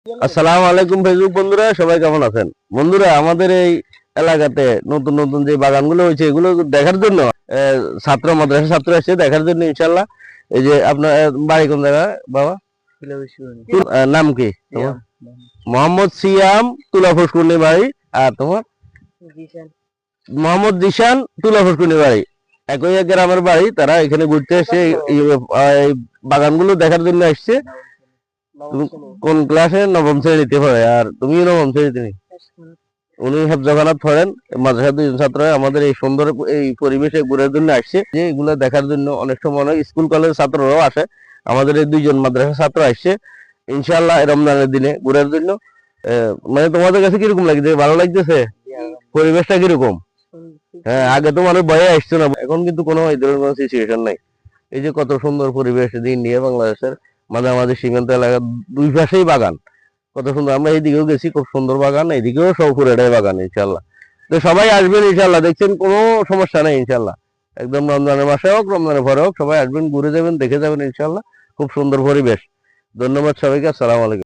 আসসালামু আলাইকুম ফেসবুক বন্ধুরা, সবাই কেমন আছেন? বন্ধুরা, আমাদের এই এলাকাতে নতুন নতুন যে বাগানগুলো হয়েছে এগুলো দেখার জন্য ছাত্র মাদ্রাসা ছাত্র এসেছে দেখার জন্য ইনশাল্লাহ। এই যে আপনার বাড়ি কোন জায়গায় বাবা? নাম কি তোমার? মোহাম্মদ সিয়াম, তুলা ফুসকুনি বাড়ি। আর তোমার? মোহাম্মদ জিশান, তুলা ফুসকুনি বাড়ি। একই এক গ্রামের বাড়ি। তারা এখানে ঘুরতে এসে এই বাগানগুলো দেখার জন্য এসছে। তুমি কোন ক্লাসে? নবম শ্রেণীতে পড়ে। আর তুমিও নবম শ্রেণীতে? উনি হেফজখানাত পড়েন। মাদ্রাসার দুইজন ছাত্র আমাদের এই সুন্দর এই পরিবেশে ঘুরার জন্য আসছে, যে এগুলা দেখার জন্য। অনেক সময় অনেক স্কুল কলেজ ছাত্ররাও আসে। আমাদের এই দুইজন মাদ্রাসা ছাত্র আসছে ইনশাআল্লাহ রমজানের দিনে ঘুরার জন্য। মানে তোমাদের কাছে কিরকম লাগছে? ভালো লাগতেছে? পরিবেশটা কিরকম? হ্যাঁ, আগে তো মানুষ ভয়ে আসতো না, এখন কিন্তু কোনো এই ধরনের কোনো সিচুয়েশন নাই। এই যে কত সুন্দর পরিবেশ, ইন্ডিয়া বাংলাদেশের মাঝামাঝি সীমান্ত এলাকা, দুই পাশেই বাগান, কত সুন্দর। আমরা এইদিকেও গেছি, খুব সুন্দর বাগান, এইদিকেও সব পুরোটাই বাগান ইনশাল্লাহ। তো সবাই আসবেন ইনশাল্লাহ, দেখছেন কোনো সমস্যা নেই ইনশাল্লাহ। একদম রমজানের মাসে হোক রমজানের পরে হোক সবাই আসবেন, ঘুরে যাবেন, দেখে যাবেন ইনশাল্লাহ। খুব সুন্দর পরিবেশ। ধন্যবাদ সবাইকে। আসসালামু আলাইকুম।